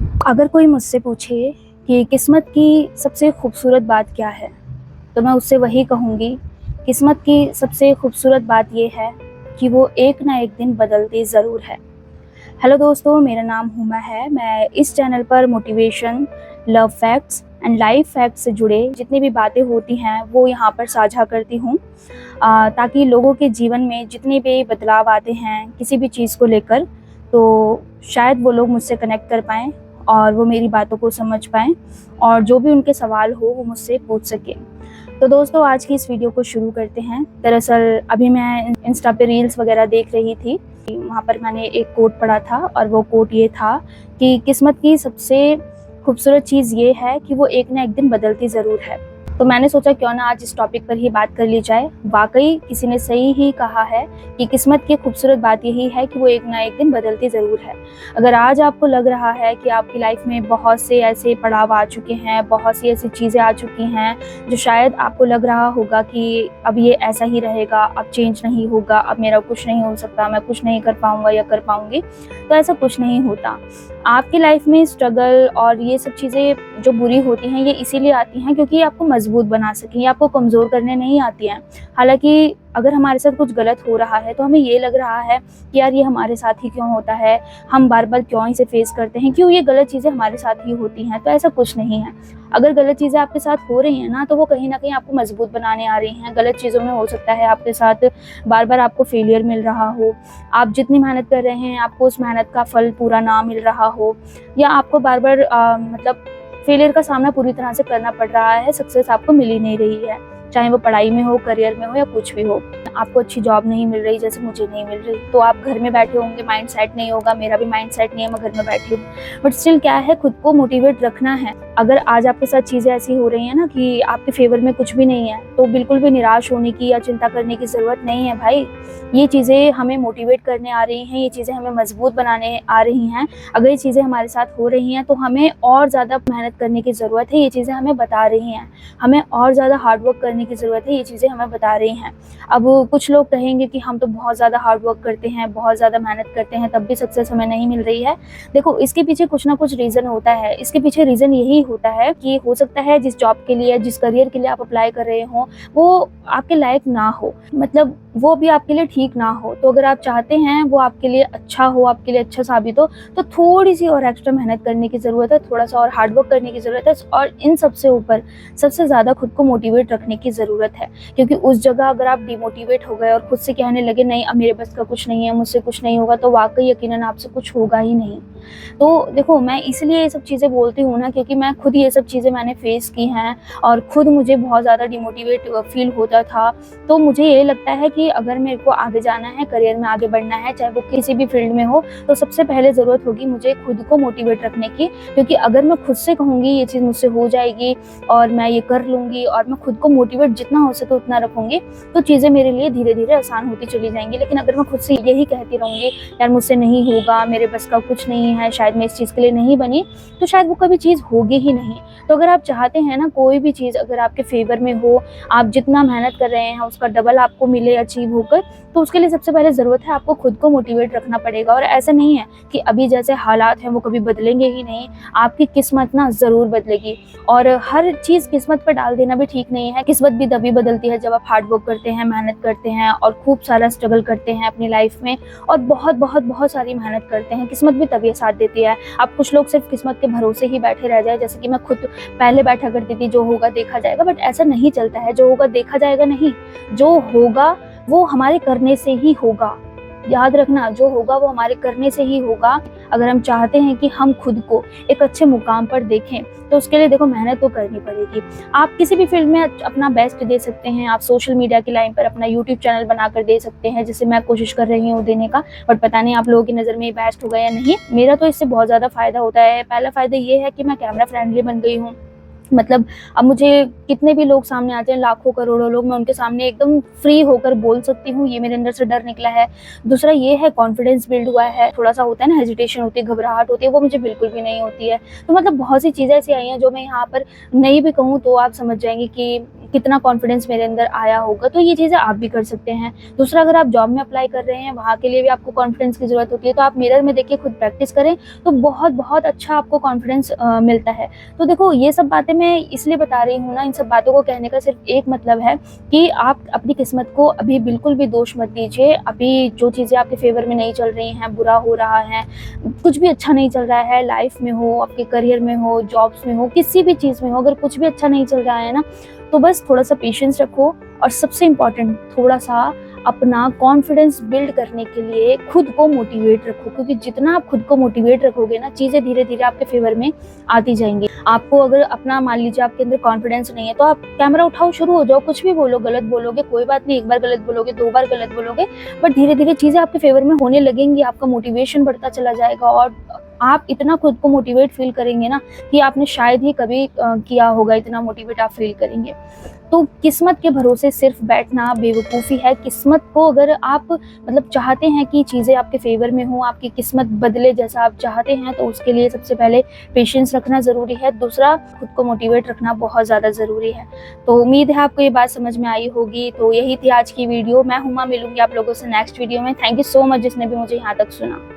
अगर कोई मुझसे पूछे कि किस्मत की सबसे खूबसूरत बात क्या है, तो मैं उससे वही कहूँगी, किस्मत की सबसे खूबसूरत बात ये है कि वो एक ना एक दिन बदलती ज़रूर है। हेलो दोस्तों, मेरा नाम हुमा है। मैं इस चैनल पर motivation, love facts and life facts से जुड़े जितनी भी बातें होती हैं वो यहाँ पर साझा करती हूँ, ताकि लोगों के जीवन में जितने भी बदलाव आते हैं किसी भी चीज़ को लेकर, तो शायद वो लोग मुझसे कनेक्ट कर पाएँ और वो मेरी बातों को समझ पाएँ और जो भी उनके सवाल हो वो मुझसे पूछ सकें। तो दोस्तों, आज की इस वीडियो को शुरू करते हैं। दरअसल अभी मैं इंस्टा पे रील्स वगैरह देख रही थी, वहाँ पर मैंने एक कोट पढ़ा था और वो कोट ये था कि किस्मत की सबसे खूबसूरत चीज़ ये है कि वो एक ना एक दिन बदलती ज़रूर है। तो मैंने सोचा क्यों ना आज इस टॉपिक पर ही बात कर ली जाए। वाकई किसी ने सही ही कहा है कि किस्मत की खूबसूरत बात यही है कि वो एक ना एक दिन बदलती ज़रूर है। अगर आज आपको लग रहा है कि आपकी लाइफ में बहुत से ऐसे पड़ाव आ चुके हैं, बहुत सी ऐसी चीज़ें आ चुकी हैं जो शायद आपको लग रहा होगा कि अब ये ऐसा ही रहेगा, अब चेंज नहीं होगा, अब मेरा कुछ नहीं हो सकता, मैं कुछ नहीं कर पाऊँगा या कर पाऊँगी, तो ऐसा कुछ नहीं होता। आपकी लाइफ में स्ट्रगल और ये सब चीज़ें जो बुरी होती हैं ये इसीलिए आती हैं क्योंकि ये आपको मजबूत बना सकें, ये आपको कमज़ोर करने नहीं आती हैं। हालाँकि अगर हमारे साथ कुछ गलत हो रहा है तो हमें ये लग रहा है कि यार ये हमारे साथ ही क्यों होता है, हम बार-बार क्यों इसे फेस करते हैं, क्यों ये गलत चीज़ें हमारे साथ ही होती हैं, तो ऐसा कुछ नहीं है। अगर गलत चीज़ें आपके साथ हो रही हैं ना, तो वो कहीं न कहीं आपको मजबूत बनाने आ रही हैं। गलत चीज़ों में हो सकता है आपके साथ बार-बार आपको फेलियर मिल रहा हो, आप जितनी मेहनत कर रहे हैं आपको उस मेहनत का फल पूरा ना मिल रहा हो, या आपको बार-बार मतलब फेलियर का सामना पूरी तरह से करना पड़ रहा है, सक्सेस आपको मिल ही नहीं रही है। चाहे वो पढ़ाई में हो, करियर में हो या कुछ भी हो। आपको अच्छी जॉब नहीं मिल रही जैसे मुझे नहीं मिल रही, तो आप घर में बैठे होंगे, माइंड सेट नहीं होगा, मेरा भी माइंड सेट नहीं है, मैं घर में बैठी हूँ। बट स्टिल क्या है, खुद को मोटिवेट रखना है। अगर आज आपके साथ चीज़ें ऐसी हो रही हैं ना कि आपके फेवर में कुछ भी नहीं है, तो बिल्कुल भी निराश होने की या चिंता करने की ज़रूरत नहीं है भाई। ये चीज़ें हमें मोटिवेट करने आ रही हैं, ये चीज़ें हमें मजबूत बनाने आ रही हैं। अगर ये चीज़ें हमारे साथ हो रही हैं तो हमें और ज़्यादा मेहनत करने की ज़रूरत है, ये चीज़ें हमें बता रही हैं। हमें और ज़्यादा हार्ड वर्क करने की ज़रूरत है, ये चीज़ें हमें बता रही हैं। अब कुछ लोग कहेंगे कि हम तो बहुत ज़्यादा हार्ड वर्क करते हैं, बहुत ज़्यादा मेहनत करते हैं, तब भी सक्सेस हमें नहीं मिल रही है। देखो, इसके पीछे कुछ ना कुछ रीज़न होता है। इसके पीछे रीज़न यही होता है कि हो सकता है जिस जॉब के लिए, जिस करियर के लिए आप अप्लाई कर रहे हो, वो आपके लायक ना हो, मतलब वो भी आपके लिए ठीक ना हो। तो अगर आप चाहते हैं वो आपके लिए अच्छा हो, आपके लिए अच्छा साबित हो, तो थोड़ी-सी और एक्स्ट्रा मेहनत करने की ज़रूरत है, थोड़ा-सा और हार्ड वर्क करने की ज़रूरत है और इन सबसे ऊपर सबसे ज़्यादा खुद को मोटिवेट रखने की ज़रूरत है। क्योंकि उस जगह अगर आप डिमोटिवेट हो गए और खुद से कहने लगे नहीं अब मेरे बस का कुछ नहीं है, मुझसे कुछ नहीं होगा, तो वाक़ई यकीनन आपसे कुछ होगा ही नहीं। तो देखो, मैं इसलिए ये सब चीज़ें बोलती हूँ ना क्योंकि मैं खुद ये सब चीज़ें मैंने फेस की हैं और खुद मुझे बहुत ज़्यादा डिमोटिवेट फ़ील होता था। तो मुझे ये लगता है कि अगर मेरे को आगे जाना है, करियर में आगे बढ़ना है, चाहे वो किसी भी फील्ड में हो, तो सबसे पहले ज़रूरत होगी मुझे खुद को मोटिवेट रखने की। क्योंकि अगर मैं खुद से कहूँगी ये चीज़ मुझसे हो जाएगी और मैं ये कर लूँगी और मैं खुद को मोटिवेट जितना हो सके उतना रखूँगी, तो चीज़ें मेरे लिए धीरे-धीरे आसान होती चली जाएँगी। लेकिन अगर मैं खुद से यही कहती रहूँगी, यार मुझसे नहीं होगा, मेरे बस का कुछ नहीं है, शायद मैं इस चीज़ के लिए नहीं बनी, तो शायद वो कभी चीज़ होगी ही नहीं। तो अगर आप चाहते हैं ना कोई भी चीज़ अगर आपके फेवर में हो, आप जितना मेहनत कर रहे हैं उसका डबल आपको मिले अचीव होकर, तो उसके लिए सबसे पहले ज़रूरत है आपको खुद को मोटिवेट रखना पड़ेगा। और ऐसा नहीं है कि अभी जैसे हालात हैं वो कभी बदलेंगे ही नहीं, आपकी किस्मत ना ज़रूर बदलेगी। और हर चीज़ किस्मत पर डाल देना भी ठीक नहीं है। किस्मत भी तभी बदलती है जब आप हार्ड वर्क करते हैं, मेहनत करते हैं और खूब सारा स्ट्रगल करते हैं अपनी लाइफ में और बहुत सारी मेहनत करते हैं, किस्मत भी तभी साथ देती है। अब कुछ लोग सिर्फ किस्मत के भरोसे ही बैठे रह जाए, जैसे कि मैं खुद पहले बैठा करती थी, जो होगा देखा जाएगा, बट ऐसा नहीं चलता है। जो होगा देखा जाएगा नहीं, जो होगा वो हमारे करने से ही होगा। याद रखना, जो होगा वो हमारे करने से ही होगा। अगर हम चाहते हैं कि हम खुद को एक अच्छे मुकाम पर देखें, तो उसके लिए देखो मेहनत तो करनी पड़ेगी। आप किसी भी फील्ड में अपना बेस्ट दे सकते हैं। आप सोशल मीडिया की लाइन पर अपना यूट्यूब चैनल बनाकर दे सकते हैं, जैसे मैं कोशिश कर रही हूँ देने का, बट पता नहीं आप लोगों की नज़र में ये बेस्ट होगा या नहीं। मेरा तो इससे बहुत ज़्यादा फ़ायदा होता है। पहला फ़ायदा ये है कि मैं कैमरा फ्रेंडली बन गई हूँ। मतलब अब मुझे कितने भी लोग सामने आते हैं, लाखों करोड़ों लोग, मैं उनके सामने एकदम फ्री होकर बोल सकती हूँ, ये मेरे अंदर से डर निकला है। दूसरा ये है कॉन्फिडेंस बिल्ड हुआ है। थोड़ा सा होता है ना, हेजिटेशन होती है, घबराहट होती है, वो मुझे बिल्कुल भी नहीं होती है। तो मतलब बहुत सी चीज़ें ऐसी आई हैं जो मैं यहाँ पर नहीं भी कहूँ तो आप समझ जाएंगे कि कितना कॉन्फिडेंस मेरे अंदर आया होगा। तो ये चीज़ें आप भी कर सकते हैं। दूसरा, अगर आप जॉब में अप्लाई कर रहे हैं, वहाँ के लिए भी आपको कॉन्फिडेंस की ज़रूरत होती है, तो आप मिरर में देखिए खुद प्रैक्टिस करें, तो बहुत बहुत अच्छा आपको कॉन्फिडेंस मिलता है। तो देखो, ये सब बातें मैं इसलिए बता रही हूँ ना, इन सब बातों को कहने का सिर्फ एक मतलब है कि आप अपनी किस्मत को अभी बिल्कुल भी दोष मत दीजिए। अभी जो चीज़ें आपके फेवर में नहीं चल रही हैं, बुरा हो रहा है, कुछ भी अच्छा नहीं चल रहा है, लाइफ में हो, आपके करियर में हो, जॉब्स में हो, किसी भी चीज़ में हो, अगर कुछ भी अच्छा नहीं चल रहा है ना, तो बस थोड़ा सा पेशेंस रखो। और सबसे इम्पॉर्टेंट, थोड़ा सा अपना कॉन्फिडेंस बिल्ड करने के लिए खुद को मोटिवेट रखो, क्योंकि जितना आप खुद को मोटिवेट रखोगे ना, चीज़ें धीरे धीरे आपके फेवर में आती जाएंगी। आपको अगर अपना, मान लीजिए आपके अंदर कॉन्फिडेंस नहीं है, तो आप कैमरा उठाओ, शुरू हो जाओ, कुछ भी बोलो, गलत बोलोगे कोई बात नहीं, एक बार गलत बोलोगे, 2 बार गलत बोलोगे, बट धीरे धीरे चीज़ें आपके फेवर में होने लगेंगी, आपका मोटिवेशन बढ़ता चला जाएगा, और आप इतना खुद को मोटिवेट फील करेंगे ना कि आपने शायद ही कभी किया होगा, इतना मोटिवेट आप फील करेंगे। तो किस्मत के भरोसे सिर्फ बैठना बेवकूफ़ी है। किस्मत को अगर आप मतलब चाहते हैं कि चीज़ें आपके फेवर में हों, आपकी किस्मत बदले जैसा आप चाहते हैं, तो उसके लिए सबसे पहले पेशेंस रखना ज़रूरी है। दूसरा, खुद को मोटिवेट रखना बहुत ज़्यादा ज़रूरी है। तो उम्मीद है आपको ये बात समझ में आई होगी। तो यही थी आज की वीडियो। मैं हुमा, मिलूंगी आप लोगों से नेक्स्ट वीडियो में। थैंक यू सो मच जिसने भी मुझे यहाँ तक सुना।